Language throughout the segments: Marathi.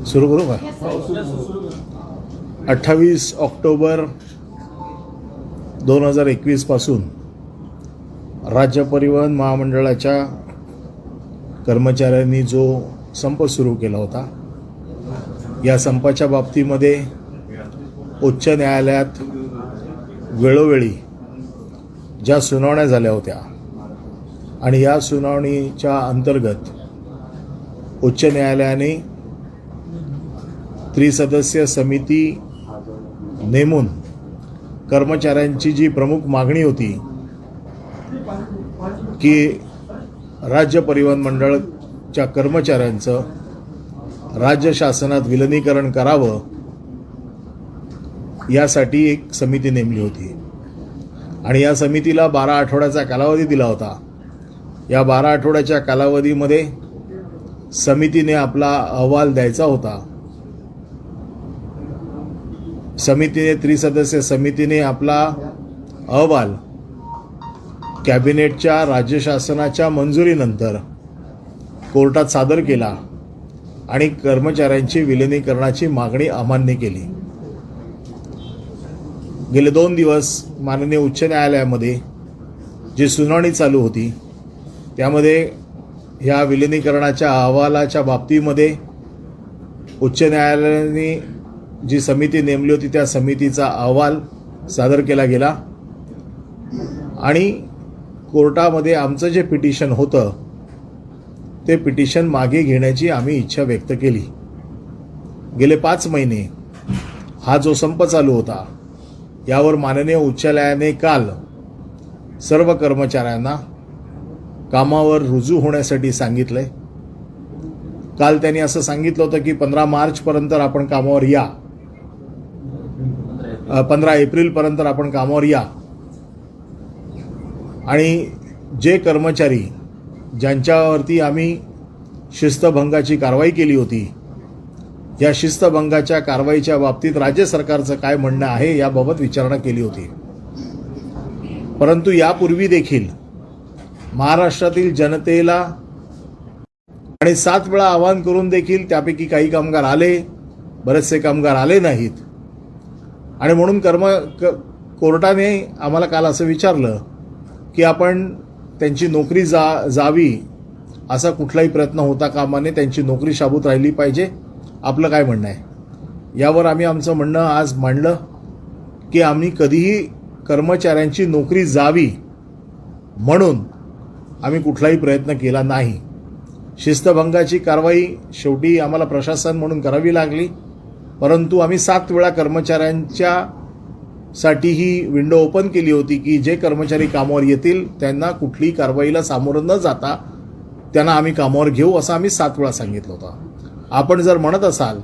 सुरू करू का? 28 ऑक्टोबर 2021 पासून राज्य परिवहन महामंडळाच्या कर्मचाऱ्यांनी जो संप सुरू केला होता, या संपाच्या बाबतीमध्ये उच्च न्यायालयात वेळोवेळी ज्या सुनावण्या झाल्या होत्या आणि या सुनावणीच्या अंतर्गत उच्च न्यायालयाने त्रिसदस्यीय समिती नेमून कर्मचाऱ्यांची जी प्रमुख मागणी होती की राज्य परिवहन मंडळाच्या कर्मचाऱ्यांचं राज्य शासनात विलिनीकरण करावं, यासाठी एक समिती नेमली होती आणि या समितीला 12 आठवड्याचा कालावधी दिला होता. या 12 आठवड्याच्या कालावधीमध्ये समितीने आपला अहवाल द्यायचा होता. त्रिसदस्यीय समितीने आपला अहवाल कॅबिनेटच्या राज्य शासनाच्या मंजुरीनंतर कोर्टात सादर केला आणि कर्मचाऱ्यांची विलिनीकरणाची मागणी अमान्य केली. गेले 2 दिवस माननीय उच्च न्यायालयामध्ये जी सुनावणी चालू होती, त्यामध्ये ह्या विलिनीकरणाच्या अहवालाच्या बाबतीमध्ये उच्च न्यायालयाने जी समिती नेमली होती त्या समितीचा अहवाल सादर केला गेला आणि कोर्टामध्ये आमचं जे पिटिशन होतं ते पिटिशन मागे घेण्याची आम्ही इच्छा व्यक्त केली. गेले 5 महिने हा जो संप चालू होता, यावर माननीय उच्च न्यायालयाने काल सर्व कर्मचाऱ्यांना कामावर रुजू होण्यासाठी सांगितलंय. काल त्यांनी असं सांगितलं होतं की 15 मार्चपर्यंत आपण कामावर या, 15 एप्रिलपर्यंत आपण कामावर या आणि जे कर्मचारी ज्यांच्यावरती आम्ही शिस्तभंगाची कारवाई केली होती, या शिस्तभंगाच्या कारवाईच्या बाबतीत राज्य सरकारचं काय म्हणणं आहे याबाबत विचारणा केली होती. परंतु यापूर्वी देखील महाराष्ट्रातील जनतेला आणि 7 वेळा आवाहन करून देखील त्यापैकी काही कामगार आले, बरेचसे कामगार आले नाहीत आणि म्हणून कोर्टाने आम्हाला काल असं विचारलं की आपण त्यांची नोकरी जावी असा कुठलाही प्रयत्न होता कामा नये, त्यांची नोकरी शाबूत राहिली पाहिजे. आपलं काय म्हणणं आहे यावर आम्ही आमचं म्हणणं आज मांडलं की आम्ही कधीही कर्मचाऱ्यांची नोकरी जावी म्हणून आम्ही कुठलाही प्रयत्न केला नाही. शिस्तभंगाची कारवाई शेवटी आम्हाला प्रशासन म्हणून करावी लागली, परंतु आम्ही 7 वेळा कर्मचाऱ्यांच्यासाठी ही विंडो ओपन केली होती की जे कर्मचारी कामावर येतील त्यांना कुठलीही कारवाईला सामोरं न जाता त्यांना आम्ही कामावर घेऊ, असं आम्ही 7 वेळा सांगितलं होतं. आपण जर म्हणत असाल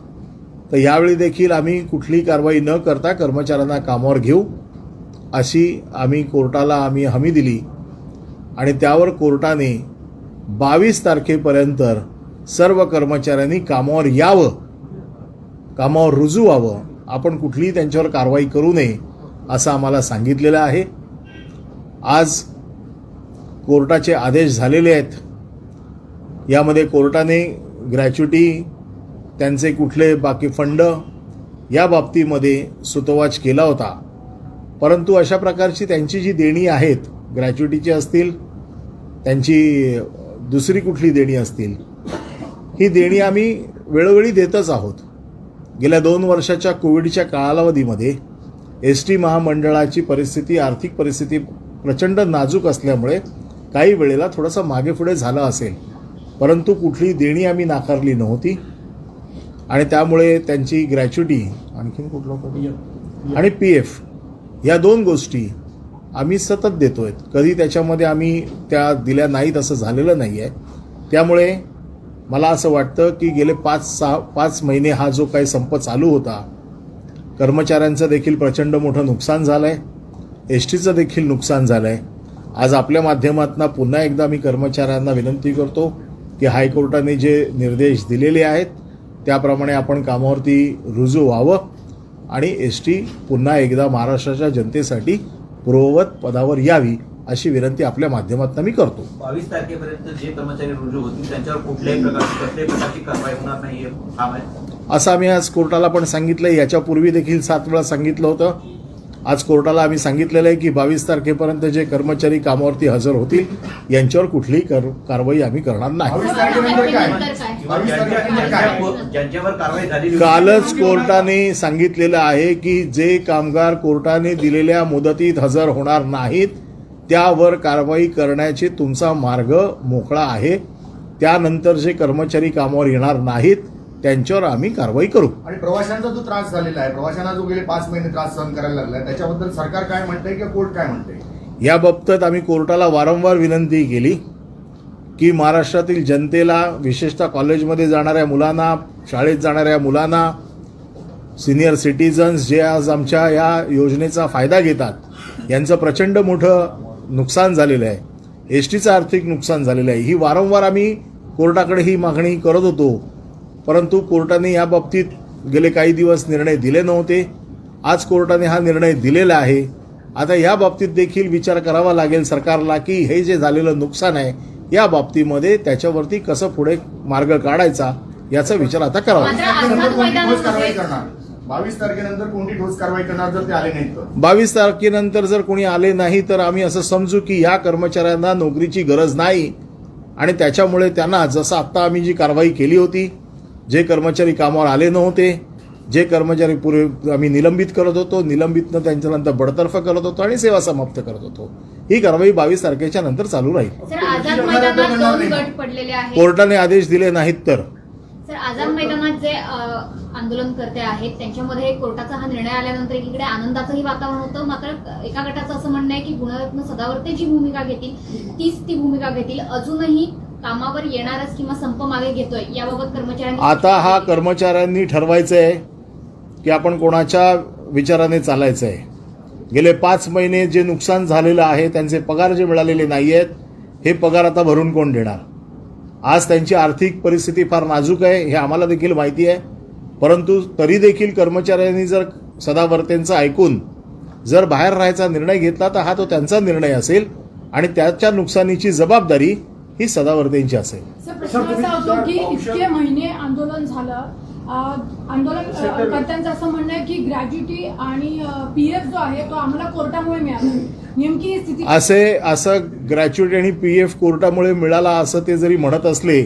तर यावेळी देखील आम्ही कुठलीही कारवाई न करता कर्मचाऱ्यांना कामावर घेऊ अशी आम्ही कोर्टाला हमी दिली आणि त्यावर कोर्टाने 22 तारखेपर्यंत सर्व कर्मचाऱ्यांनी कामावर यावं, कामावर रुजू व्हावं, आपण कुठलीही त्यांच्यावर कारवाई करू नये असं आम्हाला सांगितलेलं आहे. आज कोर्टाचे आदेश झालेले आहेत. यामध्ये कोर्टाने ग्रॅच्युटी, त्यांचे कुठले बाकी फंड या बाबतीमध्ये सुतोवाच केला होता, परंतु अशा प्रकारची त्यांची जी देणी आहेत, ग्रॅच्युटीची असतील, त्यांची दुसरी कुठली देणी असतील, ही देणी आम्ही वेळोवेळी देतच आहोत. गेल्या 2 वर्षाच्या कोविडच्या कालावधीमध्ये एसटी महामंडळाची परिस्थिती, आर्थिक परिस्थिती प्रचंड नाजूक असल्यामुळे काही वेळेला थोडंसं मागे पुढे झालं असेल, परंतु कुठली देणी आम्ही नाकारली नव्हती आणि त्यामुळे त्यांची ग्रॅच्युटी, आणखीन कुठलं आणि PF या 2 गोष्टी आम्ही सतत देतोय. कधी त्याच्यामध्ये आम्ही त्या दिल्या नाहीत असं झालेलं नाही आहे. त्यामुळे मला असं वाटतं की गेले 5 महिने हा जो काही संप चालू होता, कर्मचाऱ्यांचं देखील प्रचंड मोठं नुकसान झालं आहे, एसटीचं देखील नुकसान झालं आहे. आज आपल्या माध्यमातून पुन्हा एकदा मी कर्मचाऱ्यांना विनंती करतो की हायकोर्टाने जे निर्देश दिलेले आहेत त्याप्रमाणे आपण कामावरती रुजू व्हावं आणि एसटी पुन्हा एकदा महाराष्ट्राच्या जनतेसाठी पूर्ववत पदावर यावी अशी विनंती आपल्या माध्यमातून मी करतो. 22 तारखेपर्यंत जे कर्मचारी रुजू होतील त्यांच्यावर कुठल्याही प्रकारची कारवाई होणार नाही हे ठाम आहे. असं आम्ही आज कोर्टाला पण सांगितलं. याच्यापूर्वी देखील 7 वेळा सांगितलं होतं. आज कोर्टाला आम्ही सांगितलेलं आहे की 22 तारखेपर्यंत जे कर्मचारी कामावरती हजर होतील यांच्यावर कुठलीही कारवाई आम्ही करणार नाही. ज्यांच्यावर कारवाई झाली कालच कोर्टाने सांगितलेलं आहे की जे कामगार कोर्टाने दिलेल्या मुदतीत हजर होणार नाहीत त्यावर कारवाई करण्याचे तुमचा मार्ग मोकळा आहे. त्यानंतर जे कर्मचारी कामावर येणार नाहीत त्यांच्यावर आम्ही कारवाई करू. आणि प्रवाशांचा जो त्रास झालेला आहे, प्रवाशांना जो गेले 5 महिने त्रास सहन करायला लागला आहे, त्याच्याबद्दल सरकार काय म्हणतंय किंवा कोर्ट काय म्हणतंय? या बाबतीत आम्ही कोर्टाला वारंवार विनंती केली की महाराष्ट्रातील जनतेला, विशेषतः कॉलेजमध्ये जाणाऱ्या मुलांना, शाळेत जाणाऱ्या मुलांना, सिनियर सिटीजन्स जे आज आमच्या या योजनेचा फायदा घेतात यांचं प्रचंड मोठं नुकसान झालेलं आहे. एसटीचं आर्थिक नुकसान झालेलं आहे. ही वारंवार आम्ही कोर्टाकडे ही मागणी करत होतो, परंतु कोर्टाने या बाबतीत गेले काही दिवस निर्णय दिले नव्हते. आज कोर्टाने हा निर्णय दिलेला आहे. आता या बाबतीत देखील विचार करावा लागेल सरकारला की हे जे झालेलं नुकसान आहे या बाबतीमध्ये त्याच्यावरती कसं पुढे मार्ग काढायचा याचा विचार आता करावा. 22 तारखेनंतर कोणती ठोस कारवाई करणार जर ते आले नाहीत तर? 22 तारखेनंतर जर कोणी आले नाही तर आम्ही असं समजू की या कर्मचाऱ्यांना नोकरीची गरज नाही आणि त्याच्यामुळे त्यांना जसं आत्ता आम्ही जी कारवाई केली होती, जे कर्मचारी कामावर आले नव्हते, जे कर्मचारी पूर्वी आम्ही निलंबित करत होतो, निलंबितनं त्यांच्यानंतर बडतर्फ करत होतो आणि सेवा समाप्त करत होतो, ही कारवाई 22 तारखेच्या नंतर चालू राहील. कोर्टाने आदेश दिले नाहीत तर सर, आझाद मैदानात जे आंदोलनकर्ते आहेत त्यांच्यामध्ये कोर्टाचा हा निर्णय आल्यानंतर एकीकडे आनंदाचंही वातावरण होतं, मात्र एका गटाचं असं म्हणणं आहे की गुणरत्न सदावर्ते जी भूमिका घेतील तीच ती भूमिका घेतील, अजूनही कामावर येणारच किंवा संप मागे घेतोय याबाबत कर्मचाऱ्यांनी. आता हा कर्मचाऱ्यांनी ठरवायचं आहे की आपण कोणाच्या विचाराने चालायचं आहे. गेले 5 महिने जे नुकसान झालेलं आहे, त्यांचे पगार जे मिळालेले नाही आहेत, हे पगार आता भरून कोण देणार? आज त्यांची आर्थिक परिस्थिती फार नाजूक आहे हे आम्हाला देखील माहिती आहे, परंतु तरी देखील कर्मचाऱ्यांनी जर सदावर्तेंचं ऐकून जर बाहेर राहायचा निर्णय घेतला तर हा तो त्यांचा निर्णय असेल आणि त्याच्या नुकसानीची जबाबदारी ही सदावर्तेंची असेल. प्रश्न असा होतो की इतके महिने आंदोलन झालं, आंदोलनकर्त्यांचं असं म्हणणं आहे की ग्रॅज्युटी आणि पीएफ जो आहे तो आम्हाला कोर्टामुळे मिळाला. नेमकी ही स्थिती असं ग्रॅच्युटी आणि पीएफ कोर्टामुळे मिळाला असं ते जरी म्हणत असले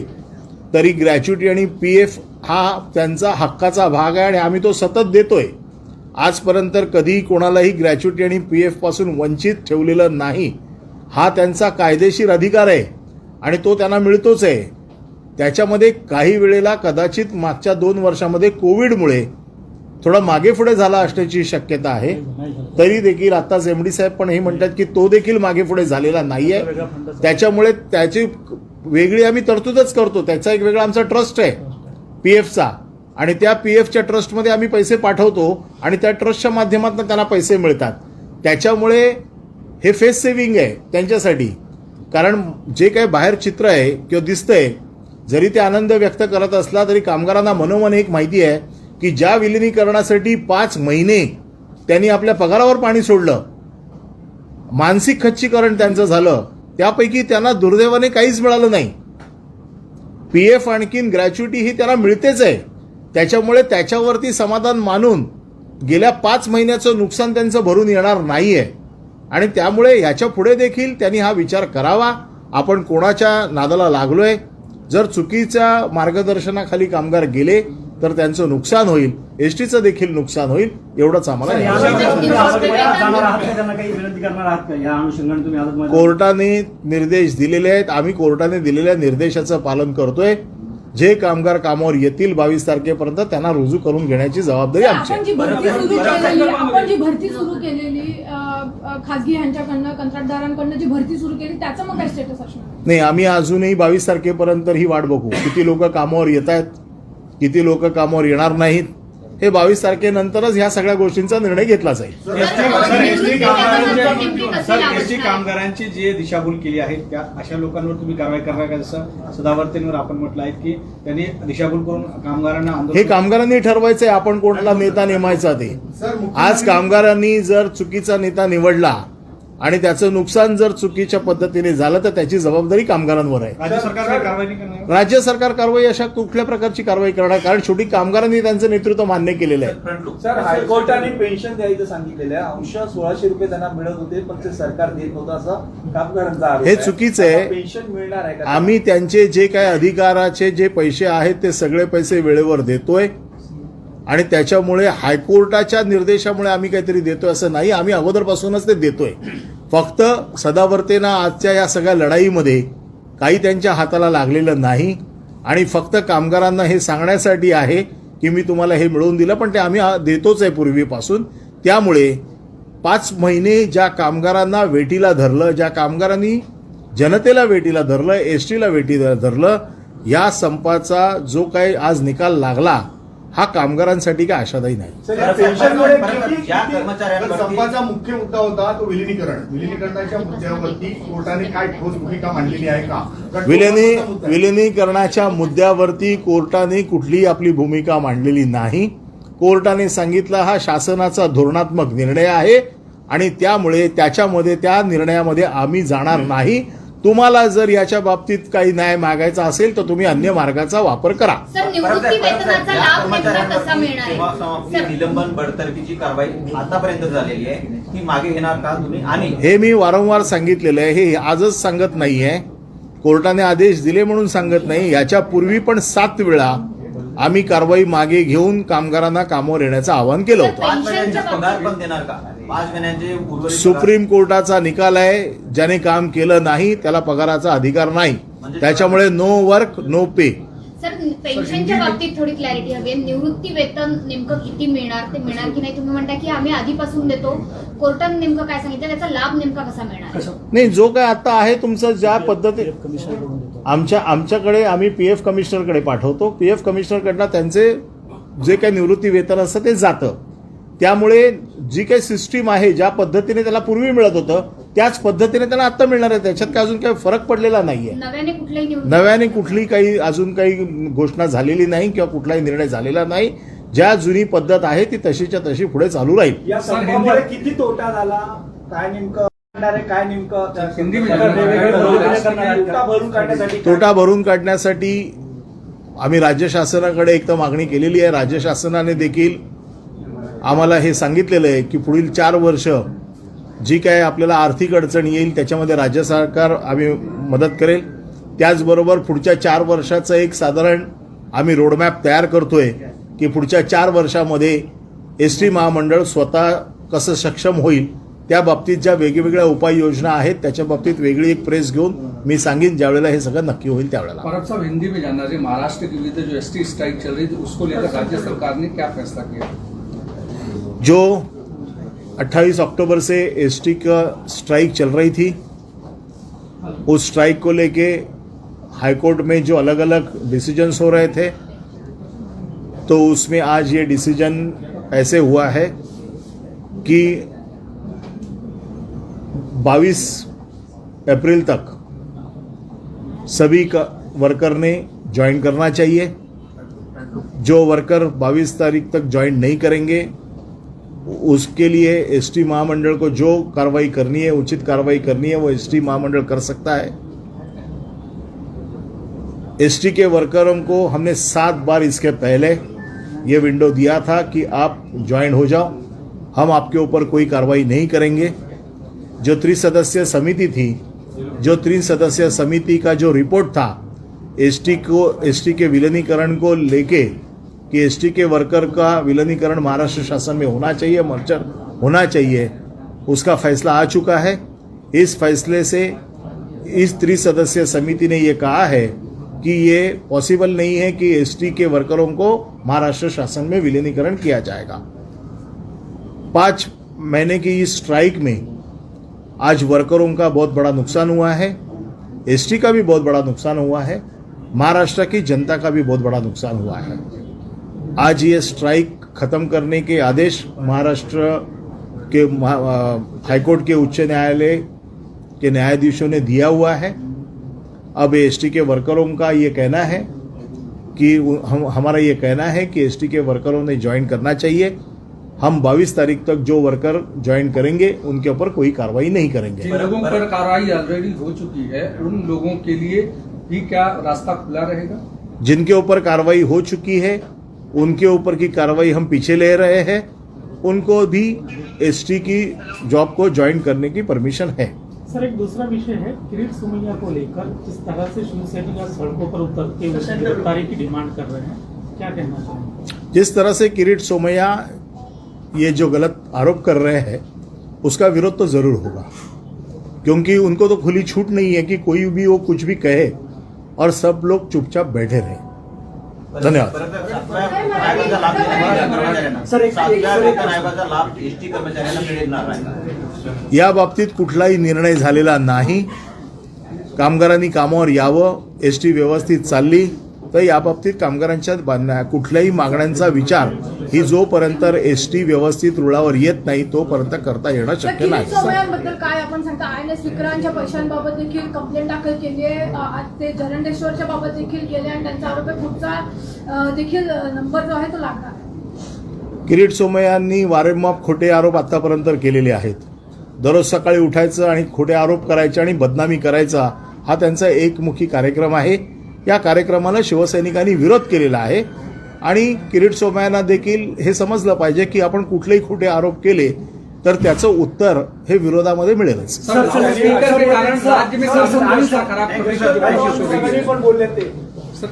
तरी ग्रॅच्युटी आणि पीएफ हा त्यांचा हक्काचा भाग आहे आणि आम्ही तो सतत देतोय. आजपर्यंत कधी कोणालाही ग्रॅच्युटी आणि पीएफ पासून वंचित ठेवलेलं नाही. हा त्यांचा कायदेशीर अधिकार आहे आणि तो त्यांना मिळतोच आहे. त्याच्यामध्ये काही वेळेला कदाचित मागच्या 2 वर्षामध्ये कोविडमुळे थोडा मागे पुढे झाला असण्याची शक्यता आहे. तरी देखील आत्ताच एमडी साहेब पण हे म्हणतात की तो देखील मागे पुढे झालेला नाहीये. त्याच्यामुळे त्याची वेगळी आम्ही तरतूदच करतो. त्याचा एक वेगळा आमचा ट्रस्ट आहे पीएफचा आणि त्या पीएफच्या ट्रस्टमध्ये आम्ही पैसे पाठवतो आणि त्या ट्रस्टच्या माध्यमातून त्यांना पैसे मिळतात. त्याच्यामुळे हे फेस सेव्हिंग आहे त्यांच्यासाठी. कारण जे काही बाहेर चित्र आहे किंवा दिसतंय, जरी ते आनंद व्यक्त करत असला तरी कामगारांना मनोमन एक माहिती आहे की ज्या विलिनीकरणासाठी 5 महिने त्यांनी आपल्या पगारावर पाणी सोडलं, मानसिक खच्चीकरण त्यांचं झालं, त्यापैकी त्यांना दुर्दैवाने काहीच मिळालं नाही. पीएफ आणखीन ग्रॅच्युटी ही त्यांना मिळतेच आहे. त्याच्यामुळे त्याच्यावरती समाधान मानून गेल्या 5 महिन्याचं नुकसान त्यांचं भरून येणार नाहीये आणि त्यामुळे ह्याच्या पुढे देखील त्यांनी हा विचार करावा. आपण कोणाच्या नादाला लागलोय? जर चुकीच्या मार्गदर्शनाखाली कामगार गेले तर त्यांचं नुकसान होईल, एसटीचं देखील नुकसान होईल. एवढंच आम्हाला कोर्टाने निर्देश दिलेले आहेत. आम्ही कोर्टाने दिलेल्या निर्देशाचं पालन करतोय. जे कामगार कामावर येतील 22 तारखेपर्यंत त्यांना रुजू करून घेण्याची जबाबदारी आमची. आपण जी भरती सुरू केलेली खासगी यांच्याकडनं, कंत्राटदारांकडनं जी भरती सुरू केली त्याचं मग काय स्टेटस असणार? नाही, आम्ही अजूनही 22 तारखेपर्यंत ही वाट बघू. किती लोक कामावर येत आहेत, किती लोक कामावर येणार नाहीत, हे 22 तारखेनंतरच ह्या सगळ्या गोष्टींचा निर्णय घेतला जाईल. एसटी कामगारांची जी दिशाभूल केली आहे त्या अशा लोकांवर तुम्ही कारवाई करणार का? जसं सदावर्तेंवर आपण म्हटलं आहे की त्यांनी दिशाभूल करून कामगारांना हे कामगारांनी ठरवायचंय आपण कोणता नेता नेमायचा ते. आज कामगारांनी जर चुकीचा नेता निवडला आणि त्याचं नुकसान जर चुकीच्या पद्धतीने झालं तर त्याची जबाबदारी कामगारांवर आहे. राज्य सरकार काही कारवाई नाही करणार? राज्य सरकार कारवाई अशा कुठल्या प्रकारची कारवाई करणार, कारण शेवटी कामगारांनी त्यांचं नेतृत्व मान्य केलेलं आहे. फ्रंट लुक सर, हायकोर्टाने पेन्शन द्यायचं सांगितलेलं आहे. अंश 1600 रुपये त्यांना मिळत होते, पण ते सरकार देत होतं असं कामगारांचा आरोप हे आहे. चुकीचं आहे. आता पेन्शन मिळणार आहे का? आम्ही त्यांचे जे काही अधिकाराचे जे पैसे आहेत ते सगळे पैसे वेळेवर देतोय आणि त्याच्यामुळे हायकोर्टाच्या निर्देशामुळे आम्ही काहीतरी देतोय असं नाही. आम्ही अगोदरपासूनच ते देतोय. फक्त सदावर्तेनं आजच्या या सगळ्या लढाईमध्ये काही त्यांच्या हाताला लागलेलं नाही आणि फक्त कामगारांना हे सांगण्यासाठी आहे की मी तुम्हाला हे मिळवून दिलं, पण ते आम्ही देतोच आहे पूर्वीपासून. त्यामुळे 5 महिने ज्या कामगारांना वेटीला धरलं, ज्या कामगारांनी जनतेला वेटीला धरलं, एसटीला वेटीला धरलं, या संपाचा जो काही आज निकाल लागला हा कामगारांसाठी काय आशादायी नाही. सर, या पेन्शनमुळे ज्या कर्मचाऱ्यांवरती संपाचा मुख्य मुद्दा होता तो विलिनीकरणाच्या मुद्द्यावरती कोर्टाने काय ठोस भूमिका मांडलेली आहे का? कारण तो महत्त्वाचा मुद्दा आहे. विलिनीकरणाच्या मुद्द्यावरती कोर्टाने कुठलीही आपली भूमिका मांडलेली नाही. कोर्टाने सांगितलं हा शासनाचा धोरणात्मक निर्णय आहे आणि त्यामुळे त्याच्यामध्ये त्या निर्णयामध्ये आम्ही जाणार नाही. तुम्हाला जर याच्या बाबतीत काही न्याय मागायचा असेल तर तुम्ही अन्य मार्गाचा वापर करा. सर, निवृत्ती वेतनाचा लाभ नेमका कसा मिळणार सेवा आहे? समाप्ती सर, निलंबन बडतर्फीची कारवाई आतापर्यंत झालेली आहे, ती मागे घेणार का तुम्ही? आणि हे मी वारंवार सांगितलेलं आहे, हे आजच सांगत नाहीये, कोर्टाने आदेश दिले म्हणून सांगत नाही. याच्यापूर्वी पण 7 वेळा आम्ही कारवाई मागे घेऊन कामगारांना कामावर येण्याचं आवाहन केलं होतं. 5 महिन्यांचे पगार पण देणार का? 5 महिन्यांचे उर्वरित पगार? सुप्रीम कोर्टाचा निकाल आहे, ज्याने काम केलं नाही त्याला पगाराचा अधिकार नाही. त्याच्यामुळे नो वर्क नो पे. सर, पेन्शनच्या बाबतीत थोडी क्लॅरिटी हवी आहे. निवृत्ती वेतन नेमकं किती मिळणार, ते मिळणार की नाही? तुम्ही म्हणता की आम्ही आधीपासून देतो, कोर्टाने नेमकं काय सांगितलं, त्याचा लाभ नेमका कसा मिळणार? नाही, जो काय आता आहे तुमचं ज्या पद्धती आमच्याकडे आम्ही पीएफ कमिशनरकडे पाठवतो. पीएफ कमिशनरकडनं त्यांचे जे काही निवृत्ती वेतन असतं ते जातं. त्यामुळे जी काही सिस्टीम आहे, ज्या पद्धतीने त्याला पूर्वी मिळत होतं त्याच पद्धतीने त्यांना आता मिळणार आहे. त्याच्यात काय अजून काही फरक पडलेला नाहीये. नव्याने कुठल्याही नव्याने कुठली काही अजून काही घोषणा झालेली नाही किंवा कुठलाही निर्णय झालेला नाही. ज्या जुनी पद्धत आहे ती तशीच्या तशी पुढे चालू राहील. या संपामुळे किती तोटा झाला, काय नेमकं करणार आहे, काय नेमकं तोटा भरून काढण्यासाठी तोटा भरून काढण्यासाठी आम्ही राज्य शासनाकडे एक तर मागणी केलेली आहे. राज्य शासनाने देखील आम्हाला हे सांगितलेलं आहे की पुढील 4 वर्ष जी काय आपल्याला आर्थिक अडचण येईल त्याच्यामध्ये राज्य सरकार आम्ही मदत करेल. त्याचबरोबर पुढच्या 4 वर्षाचं एक साधारण आम्ही रोडमॅप तयार करतोय की पुढच्या 4 वर्षामध्ये एसटी महामंडळ स्वतः कसं सक्षम होईल, त्या बाबतीत ज्या वेगवेगळ्या उपाययोजना आहेत त्याच्या बाबतीत वेगळी एक प्रेस घेऊन मी सांगेन ज्यावेळेला हे सगळं नक्की होईल त्यावेळेला. और अब साहब हिंदी में जानना चाहिए, महाराष्ट्र के विरुद्ध जो एसटी स्ट्राइक चल रही थी उसको लेकर राज्य सरकार ने क्या फैसला किया? जो 28 अक्टूबर से एसटी का स्ट्राइक चल रही थी, उस स्ट्राइक को लेके हाईकोर्ट में जो अलग अलग डिसीजंस हो रहे थे, तो उसमें आज ये डिसीजन ऐसे हुआ है कि 22 अप्रैल तक सभी का वर्कर ने ज्वाइन करना चाहिए. जो वर्कर 22 तारीख तक ज्वाइन नहीं करेंगे उसके लिए एसटी महामंडल को जो कार्रवाई करनी है, उचित कार्रवाई करनी है, वो एसटी महामंडल कर सकता है. एसटी के वर्करों को हमने 7 बार इसके पहले ये विंडो दिया था कि आप ज्वाइन हो जाओ, हम आपके ऊपर कोई कार्रवाई नहीं करेंगे. जो 3 सदस्यीय समिति थी, जो 3 सदस्यीय समिति का जो रिपोर्ट था एसटी के विलीनीकरण को लेके कि एसटी के वर्कर का विलीनीकरण महाराष्ट्र शासन में होना चाहिए, मर्जर होना चाहिए, उसका फैसला आ चुका है. इस फैसले से इस 3 सदस्यीय समिति ने ये कहा है कि ये पॉसिबल नहीं है कि एसटी के वर्करों को महाराष्ट्र शासन में विलीनीकरण किया जाएगा. 5 महीने की इस स्ट्राइक में आज वर्करों का बहुत बड़ा नुकसान हुआ है, एसटी का भी बहुत बड़ा नुकसान हुआ है, महाराष्ट्र की जनता का भी बहुत बड़ा नुकसान हुआ है. आज ये स्ट्राइक खत्म करने के आदेश महाराष्ट्र के हाईकोर्ट के उच्च न्यायालय के न्यायाधीशों ने दिया हुआ है. अब एसटी के वर्करों का ये कहना है कि हमारा ये कहना है कि एसटी के वर्करों ने ज्वाइन करना चाहिए. हम 22 तारीख तक जो वर्कर ज्वाइन करेंगे उनके ऊपर कोई कार्रवाई नहीं करेंगे। जिन लोगों पर कार्रवाई ऑलरेडी हो चुकी है उन लोगों के लिए भी क्या रास्ता खुला रहेगा? जिनके ऊपर कार्रवाई हो चुकी है उनके ऊपर की कार्रवाई हम पीछे ले रहे हैं, उनको भी एसटी की जॉब को ज्वाइन करने की परमिशन है। सर, एक दूसरा विषय है किरीट सोमैया को लेकर जिस तरह से शिवसेना सड़कों पर उतर के उसकी गिरफ्तारी की डिमांड कर रहे हैं, क्या कहना चाहेंगे? जिस तरह से किरीट सोमैया ये जो गलत आरोप कर रहे हैं उसका विरोध तो जरूर होगा, क्योंकि उनको तो खुली छूट नहीं है कि कोई भी वो कुछ भी कहे और सब लोग चुपचाप बैठे रहे। धन्यवाद। सातव्या वेतन आयोगाचा लाभ एसटी कर्मचाऱ्यांना मिळणार नाही। या बाबतीत कुठलाही निर्णय झालेला नाही। कामगारांनी कामावर यावं, एसटी व्यवस्थित चालली तर या बाबतीत कामगारांच्या कुठल्याही मागण्यांचा विचार ही जोपर्यंत एसटी व्यवस्थित रुळावर येत नाही तोपर्यंत करता येणं शक्य किरीट नाही। सोमय्यांबद्दल काय आपण सांगता? INS विक्रांतच्या पैशांबाबत देखील कंप्लेंट दाखल केली आहे, आज ते जरंडेश्वरच्या बाबत देखील केले आणि त्यांचा आरोप आहे पुढचा देखील नंबर जो आहे तो लागणार आहे। किरीट सोमय्यांनी वारंवार खोटे आरोप आतापर्यंत केलेले आहेत। दररोज सकाळी उठायचं आणि खोटे आरोप करायचे आणि बदनामी करायचा हा त्यांचा एकमुखी कार्यक्रम आहे। या कार्यक्रमाला शिवसैनिकांनी विरोध केलेला आहे आणि किरीट सोमय्यांना देखील हे समजलं पाहिजे की आपण कुठलेही खोटे आरोप केले तर त्याचं उत्तर हे विरोधामध्ये मिळेलच। सर, स्पीकर के कारण राज्य में शासन व्यवस्था खराब करने की कोशिश हो रही है। पण बोलले ते सर